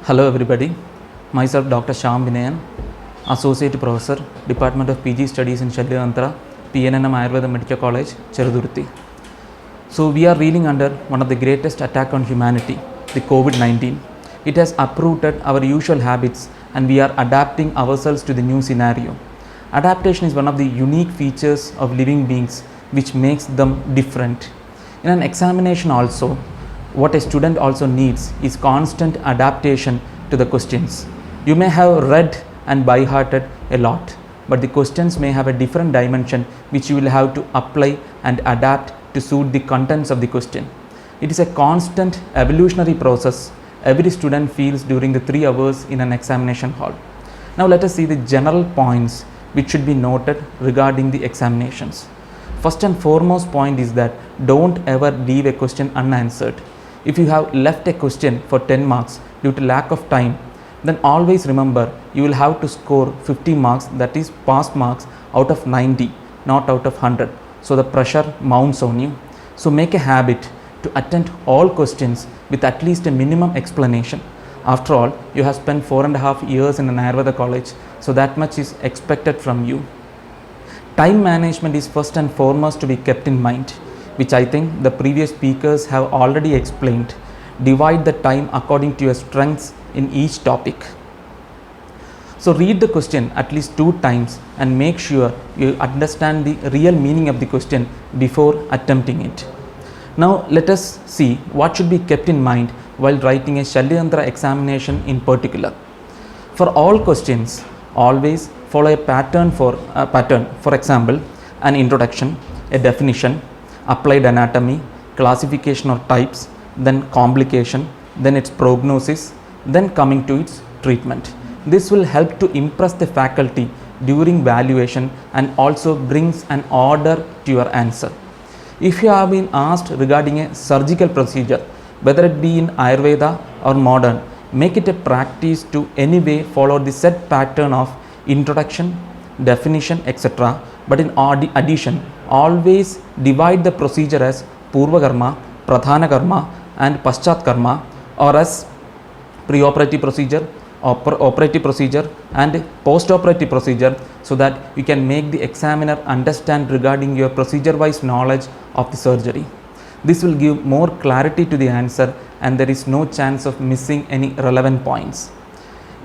Hello everybody, myself Dr. Shyam Vinayan, Associate Professor, Department of PG Studies in Shalyantra, PNNM Ayurveda Medical College, Cherudurti. So we are reeling under one of the greatest attack on humanity, the COVID-19. It has uprooted our usual habits and we are adapting ourselves to the new scenario. Adaptation is one of the unique features of living beings which makes them different. In an examination also, what a student also needs is constant adaptation to the questions. You may have read and by hearted a lot, but the questions may have a different dimension which you will have to apply and adapt to suit the contents of the question. It is a constant evolutionary process every student feels during the 3 hours in an examination hall. Now let us see the general points which should be noted regarding the examinations. First and foremost point is that don't ever leave a question unanswered. If you have left a question for 10 marks due to lack of time, then always remember you will have to score 50 marks, that is pass marks, out of 90, not out of 100. So the pressure mounts on you. So make a habit to attend all questions with at least a minimum explanation. After all, you have spent 4.5 years in an Ayurveda college, so that much is expected from you. Time management is first and foremost to be kept in mind, which I think the previous speakers have already explained. Divide the time according to your strengths in each topic. So read the question at least 2 times and make sure you understand the real meaning of the question before attempting it. Now let us see what should be kept in mind while writing a Shalyantra examination in particular. For all questions, always follow a pattern. For example, an introduction, a definition, applied anatomy, classification or types, then complication, then its prognosis, then coming to its treatment. This will help to impress the faculty during valuation and also brings an order to your answer. If you have been asked regarding a surgical procedure, whether it be in Ayurveda or modern, make it a practice to anyway follow the set pattern of introduction, definition, etc. But in addition, always divide the procedure as Purva Karma, Pradhana Karma and Paschat Karma, or as preoperative procedure, operative procedure and post-operative procedure, so that you can make the examiner understand regarding your procedure-wise knowledge of the surgery. This will give more clarity to the answer and there is no chance of missing any relevant points.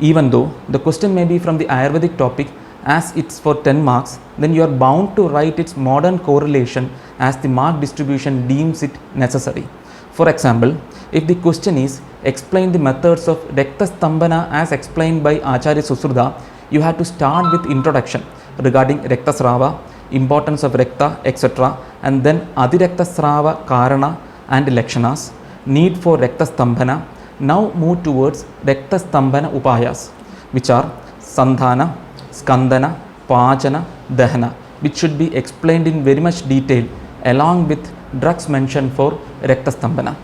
Even though the question may be from the Ayurvedic topic, as it's for 10 marks, then you are bound to write its modern correlation as the mark distribution deems it necessary. For example, if the question is explain the methods of Rakta Stambhana as explained by Acharya Susruta, you have to start with introduction regarding Rakta Srava, importance of Rakta, etc. and then Adirakta Srava Karana and Lakshanas, need for Rakta Stambhana. Now move towards Rakta Stambhana Upayas, which are Sandhana, Skandana, Pachana, Dahana, which should be explained in very much detail along with drugs mentioned for Rakta Stambhana.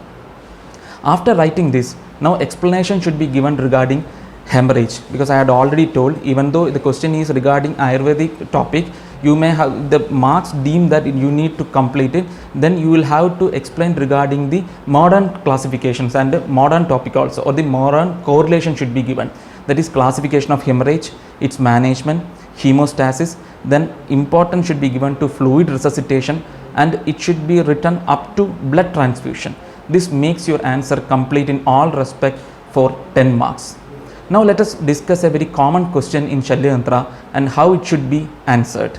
After writing this, now explanation should be given regarding hemorrhage, because I had already told, even though the question is regarding Ayurvedic topic, you may have the marks deemed that you need to complete it, then you will have to explain regarding the modern classifications and the modern topic also, or the modern correlation should be given. That is classification of hemorrhage, its management, hemostasis, then importance should be given to fluid resuscitation and it should be written up to blood transfusion. This makes your answer complete in all respect for 10 marks. Now let us discuss a very common question in Shalyantra and how it should be answered.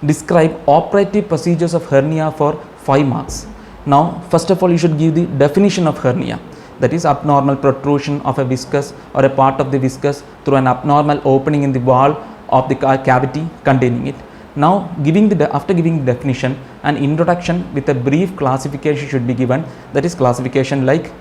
Describe operative procedures of hernia for 5 marks. Now first of all you should give the definition of hernia. That is abnormal protrusion of a viscus or a part of the viscus through an abnormal opening in the wall of the cavity containing it. Now after giving the definition, an introduction with a brief classification should be given. That is classification like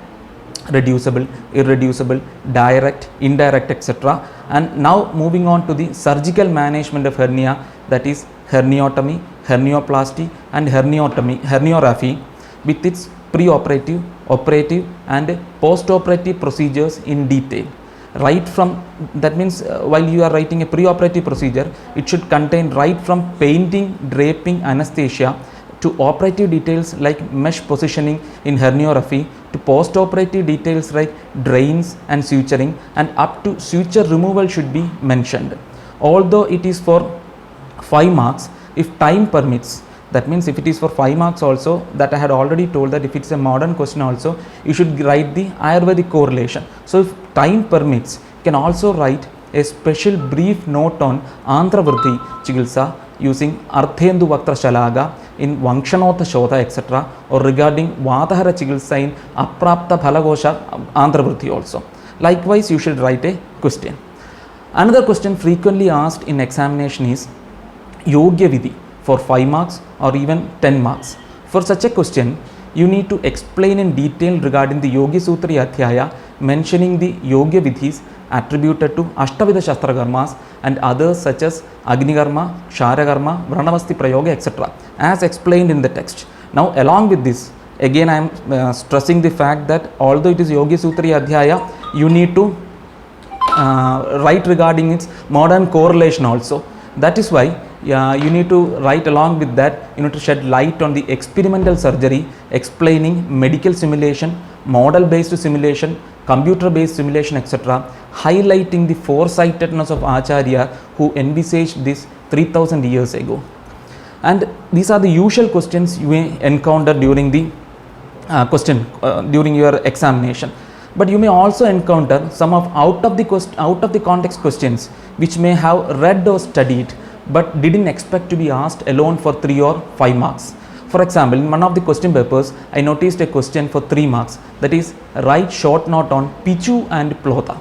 reducible, irreducible, direct, indirect, etc. And now moving on to the surgical management of hernia, that is herniotomy, hernioplasty and herniorrhaphy with its preoperative, operative and post-operative procedures in detail. Right from, that means while you are writing a preoperative procedure, it should contain right from painting, draping, anesthesia to operative details like mesh positioning in herniorrhaphy, to post-operative details like drains and suturing, and up to suture removal should be mentioned. Although it is for 5 marks, if time permits, that means if it is for 5 marks also, that I had already told that if it's a modern question also, you should write the Ayurvedic correlation. So if time permits, you can also write a special brief note on Andhravriddhi Chikitsa using Ardhendu Vaktra Shalaga in Vangshanotha Shodha etc. or regarding Vatahara Chikitsa in Aprapta Phalagosha Andhravriddhi also. Likewise, you should write a question. Another question frequently asked in examination is Yogya Vidhi for 5 marks or even 10 marks. For such a question, you need to explain in detail regarding the Yogi Sutri Adhyaya, mentioning the Yogya Vidhis attributed to Ashtavidha Shastra Karmas and others such as Agni Karma, Kshara Karma, Vranavasti Prayoga etc. as explained in the text. Now along with this, again I am stressing the fact that although it is Yogi Sutri Adhyaya, you need to write regarding its modern correlation also. That is why you need to write along with that, you need to shed light on the experimental surgery, explaining medical simulation, model based simulation, computer based simulation etc., highlighting the foresightedness of Acharya who envisaged this 3000 years ago. And these are the usual questions you may encounter during the during your examination. But you may also encounter some of out of the context questions which may have read or studied but didn't expect to be asked alone for 3 or 5 marks. For example, in one of the question papers, I noticed a question for 3 marks, that is write short note on Pichu and Plotha.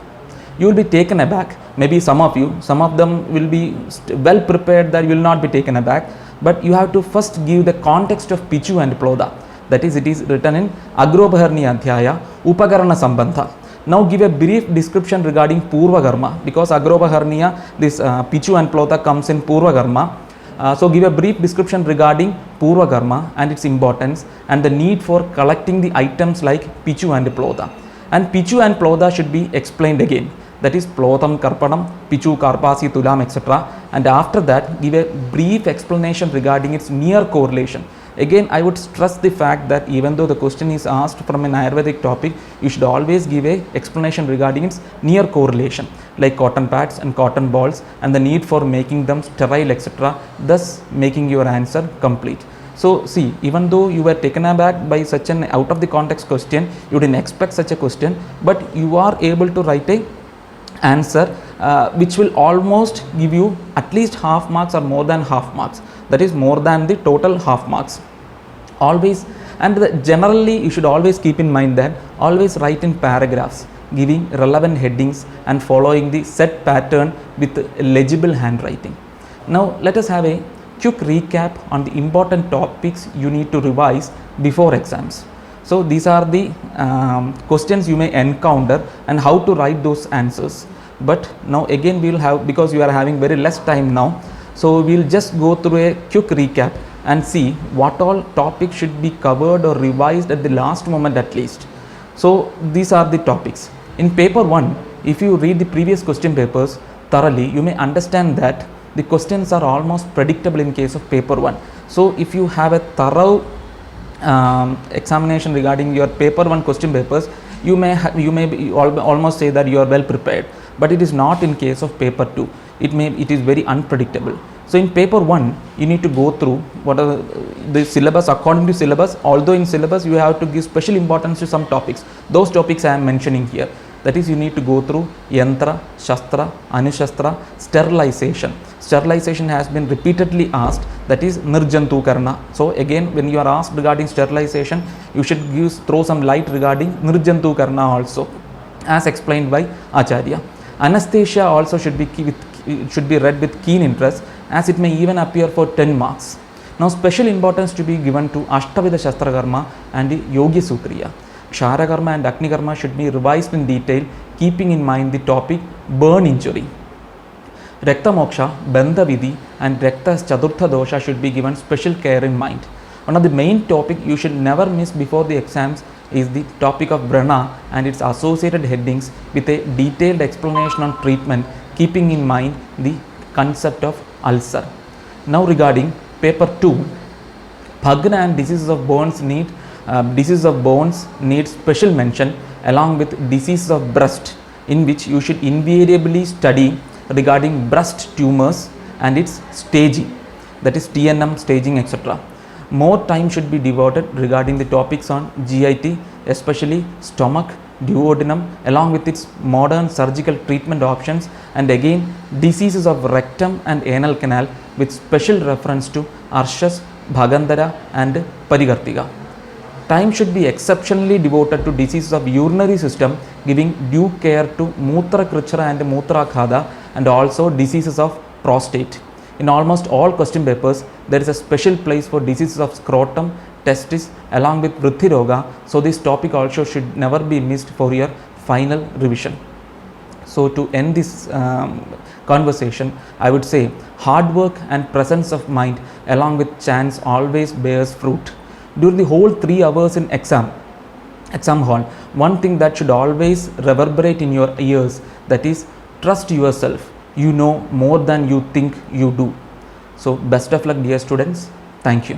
You will be taken aback, maybe some of them will be well prepared that you will not be taken aback, but you have to first give the context of Pichu and Plotha. That is, it is written in Agrobaharni Adhyaya, Upakarana Sambandha. Now give a brief description regarding Purva Karma, because Agrobaharniya, this Pichu and Plotha comes in Purva Karma. So give a brief description regarding Purva Karma and its importance and the need for collecting the items like Pichu and Plotha. And Pichu and Plotha should be explained again. That is Plotham Karpanam, Pichu Karpasi Tulam etc. And after that give a brief explanation regarding its near correlation. Again, I would stress the fact that even though the question is asked from an Ayurvedic topic, you should always give a explanation regarding its near correlation, like cotton pads and cotton balls and the need for making them sterile etc., thus making your answer complete. So see, even though you were taken aback by such an out of the context question, you didn't expect such a question, but you are able to write a answer which will almost give you at least half marks or more than half marks. That is more than the total half marks. Always, and generally you should always keep in mind that always write in paragraphs, giving relevant headings and following the set pattern with legible handwriting. Now let us have a quick recap on the important topics you need to revise before exams. So these are the questions you may encounter and how to write those answers. But now again we will have, because you are having very less time now, so we will just go through a quick recap and see what all topics should be covered or revised at the last moment at least. So these are the topics. In paper 1, if you read the previous question papers thoroughly, you may understand that the questions are almost predictable in case of paper 1. So if you have a thorough examination regarding your paper 1 question papers, you may almost say that you are well prepared, but it is not in case of paper 2. It is very unpredictable. So in paper 1, you need to go through what are the syllabus according to syllabus. Although in syllabus you have to give special importance to some topics, those topics I am mentioning here. That is, you need to go through Yantra, Shastra, Anushastra, sterilization. Sterilization has been repeatedly asked, that is Nirjantu Karna. So again, when you are asked regarding sterilization, you should throw some light regarding Nirjantu Karna also, as explained by Acharya. Anesthesia also should be read with keen interest, as it may even appear for 10 marks. Now special importance to be given to Ashtavidha Shastra Karma and the Yogi Sutriya. Kshara Karma and Agni Karma should be revised in detail, keeping in mind the topic burn injury. Rakta Moksha, Bandha Vidhi and Rakta Chaturtha Dosha should be given special care in mind. One of the main topic you should never miss before the exams is the topic of Brana and its associated headings with a detailed explanation on treatment, keeping in mind the concept of ulcer. Now regarding paper 2, Bhagna and diseases of bones need special mention along with diseases of breast, in which you should invariably study regarding breast tumors and its staging, that is TNM staging, etc. More time should be devoted regarding the topics on GIT, especially stomach, duodenum, along with its modern surgical treatment options, and again diseases of rectum and anal canal with special reference to Arshas, Bhagandara and Parigartika. Time should be exceptionally devoted to diseases of urinary system, giving due care to Mutra Krichra and Mutra Khada, and also diseases of prostate. In almost all question papers, there is a special place for diseases of scrotum, testis along with Vritti Roga, so this topic also should never be missed for your final revision. So to end this conversation, I would say hard work and presence of mind along with chance always bears fruit. During the whole 3 hours in exam hall, one thing that should always reverberate in your ears, that is trust yourself. You know more than you think you do. So best of luck, dear students. Thank you.